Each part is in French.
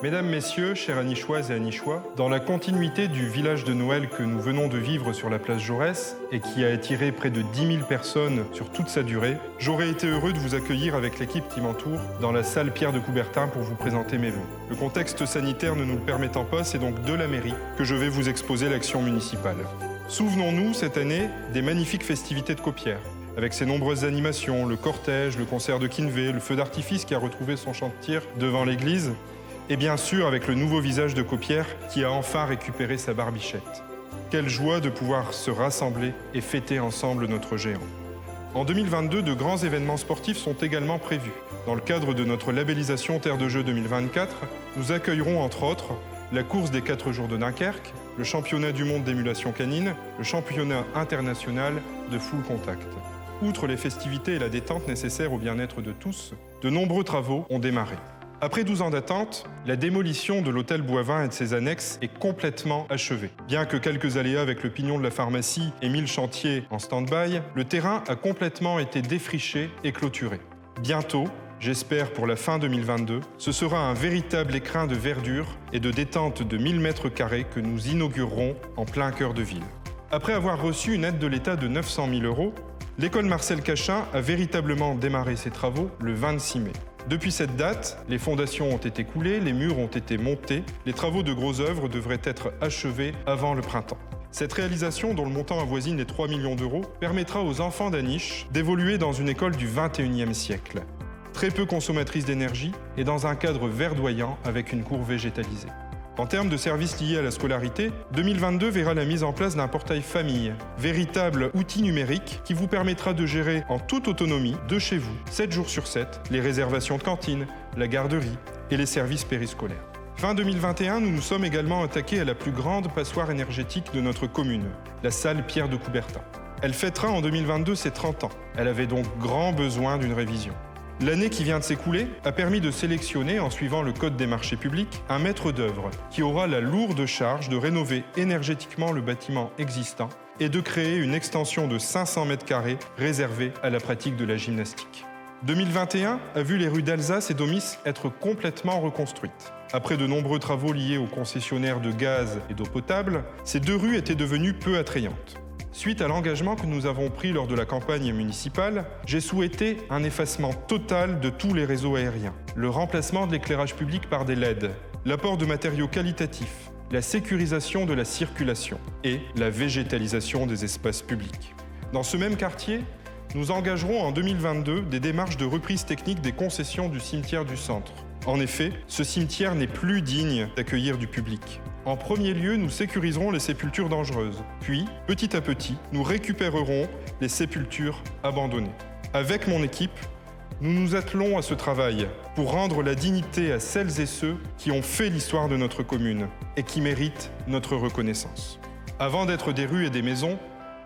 Mesdames, Messieurs, chers Anichoises et Anichois, dans la continuité du village de Noël que nous venons de vivre sur la place Jaurès et qui a attiré près de 10 000 personnes sur toute sa durée, j'aurais été heureux de vous accueillir avec l'équipe qui m'entoure dans la salle Pierre de Coubertin pour vous présenter mes vœux. Le contexte sanitaire ne nous le permettant pas, c'est donc de la mairie que je vais vous exposer l'action municipale. Souvenons-nous cette année des magnifiques festivités de Caupières, avec ses nombreuses animations, le cortège, le concert de Kinvé, le feu d'artifice qui a retrouvé son chant de tir devant l'église, et bien sûr avec le nouveau visage de Caupières qui a enfin récupéré sa barbichette. Quelle joie de pouvoir se rassembler et fêter ensemble notre géant. En 2022, de grands événements sportifs sont également prévus. Dans le cadre de notre labellisation Terre de Jeux 2024, nous accueillerons entre autres la course des 4 jours de Dunkerque, le championnat du monde d'émulation canine, le championnat international de full contact. Outre les festivités et la détente nécessaires au bien-être de tous, de nombreux travaux ont démarré. Après 12 ans d'attente, la démolition de l'hôtel Boivin et de ses annexes est complètement achevée. Bien que quelques aléas avec le pignon de la pharmacie aient mis le chantier en stand-by, le terrain a complètement été défriché et clôturé. Bientôt, j'espère pour la fin 2022, ce sera un véritable écrin de verdure et de détente de 1000 m² que nous inaugurerons en plein cœur de ville. Après avoir reçu une aide de l'État de 900 000 €, l'école Marcel Cachin a véritablement démarré ses travaux le 26 mai. Depuis cette date, les fondations ont été coulées, les murs ont été montés, les travaux de gros œuvres devraient être achevés avant le printemps. Cette réalisation, dont le montant avoisine les 3 millions d'euros, permettra aux enfants d'Aniche d'évoluer dans une école du XXIe siècle, très peu consommatrice d'énergie et dans un cadre verdoyant avec une cour végétalisée. En termes de services liés à la scolarité, 2022 verra la mise en place d'un portail famille, véritable outil numérique qui vous permettra de gérer en toute autonomie, de chez vous, 7 jours sur 7, les réservations de cantine, la garderie et les services périscolaires. Fin 2021, nous nous sommes également attaqués à la plus grande passoire énergétique de notre commune, la salle Pierre de Coubertin. Elle fêtera en 2022 ses 30 ans. Elle avait donc grand besoin d'une révision. L'année qui vient de s'écouler a permis de sélectionner, en suivant le Code des marchés publics, un maître d'œuvre qui aura la lourde charge de rénover énergétiquement le bâtiment existant et de créer une extension de 500 m² réservée à la pratique de la gymnastique. 2021 a vu les rues d'Alsace et d'Omis être complètement reconstruites. Après de nombreux travaux liés aux concessionnaires de gaz et d'eau potable, ces 2 rues étaient devenues peu attrayantes. Suite à l'engagement que nous avons pris lors de la campagne municipale, j'ai souhaité un effacement total de tous les réseaux aériens, le remplacement de l'éclairage public par des LED, l'apport de matériaux qualitatifs, la sécurisation de la circulation et la végétalisation des espaces publics. Dans ce même quartier, nous engagerons en 2022 des démarches de reprise technique des concessions du cimetière du centre. En effet, ce cimetière n'est plus digne d'accueillir du public. En premier lieu, nous sécuriserons les sépultures dangereuses. Puis, petit à petit, nous récupérerons les sépultures abandonnées. Avec mon équipe, nous nous attelons à ce travail pour rendre la dignité à celles et ceux qui ont fait l'histoire de notre commune et qui méritent notre reconnaissance. Avant d'être des rues et des maisons,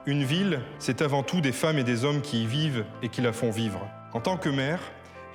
une ville, c'est avant tout des femmes et des hommes qui y vivent et qui la font vivre. En tant que maire,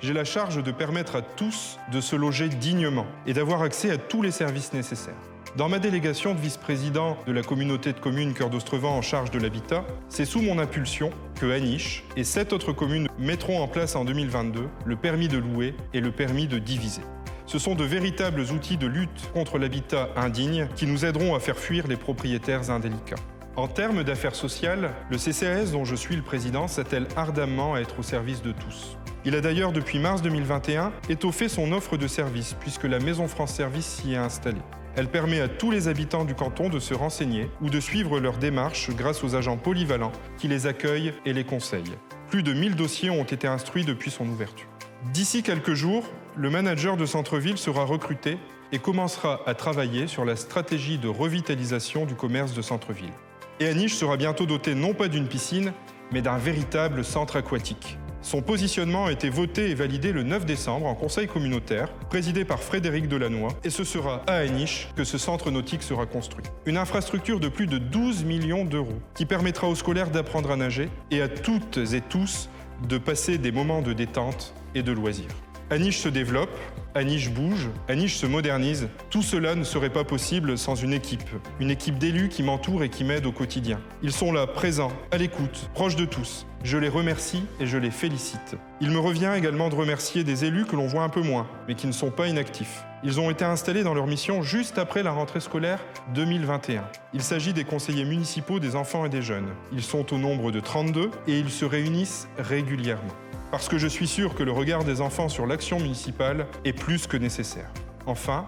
j'ai la charge de permettre à tous de se loger dignement et d'avoir accès à tous les services nécessaires. Dans ma délégation de vice-président de la communauté de communes Cœur d'Ostrevent en charge de l'habitat, c'est sous mon impulsion que Aniche et 7 autres communes mettront en place en 2022 le permis de louer et le permis de diviser. Ce sont de véritables outils de lutte contre l'habitat indigne qui nous aideront à faire fuir les propriétaires indélicats. En termes d'affaires sociales, le CCAS dont je suis le président s'attelle ardemment à être au service de tous. Il a d'ailleurs depuis mars 2021 étoffé son offre de services puisque la Maison France Service s'y est installée. Elle permet à tous les habitants du canton de se renseigner ou de suivre leurs démarches grâce aux agents polyvalents qui les accueillent et les conseillent. Plus de 1000 dossiers ont été instruits depuis son ouverture. D'ici quelques jours, le manager de centre-ville sera recruté et commencera à travailler sur la stratégie de revitalisation du commerce de centre-ville. Et Aniche sera bientôt doté non pas d'une piscine, mais d'un véritable centre aquatique. Son positionnement a été voté et validé le 9 décembre en conseil communautaire, présidé par Frédéric Delannoy, et ce sera à Aniche que ce centre nautique sera construit. Une infrastructure de plus de 12 millions d'euros qui permettra aux scolaires d'apprendre à nager et à toutes et tous de passer des moments de détente et de loisirs. Aniche se développe, Aniche bouge, Aniche se modernise. Tout cela ne serait pas possible sans une équipe d'élus qui m'entourent et qui m'aident au quotidien. Ils sont là, présents, à l'écoute, proches de tous. Je les remercie et je les félicite. Il me revient également de remercier des élus que l'on voit un peu moins, mais qui ne sont pas inactifs. Ils ont été installés dans leur mission juste après la rentrée scolaire 2021. Il s'agit des conseillers municipaux des enfants et des jeunes. Ils sont au nombre de 32 et ils se réunissent régulièrement. Parce que je suis sûr que le regard des enfants sur l'action municipale est plus que nécessaire. Enfin,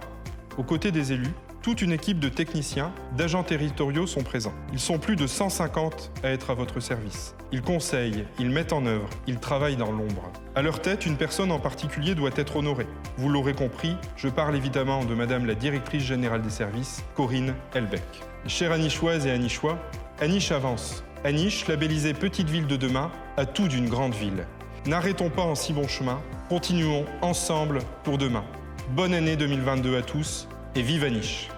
aux côtés des élus, toute une équipe de techniciens, d'agents territoriaux sont présents. Ils sont plus de 150 à être à votre service. Ils conseillent, ils mettent en œuvre, ils travaillent dans l'ombre. À leur tête, une personne en particulier doit être honorée. Vous l'aurez compris, je parle évidemment de Madame la Directrice Générale des Services, Corinne Elbeck. Chères Anichoises et Anichois, Aniche avance. Aniche, labellisée Petite Ville de demain, a tout d'une grande ville. N'arrêtons pas en si bon chemin, continuons ensemble pour demain. Bonne année 2022 à tous et vive Aniche!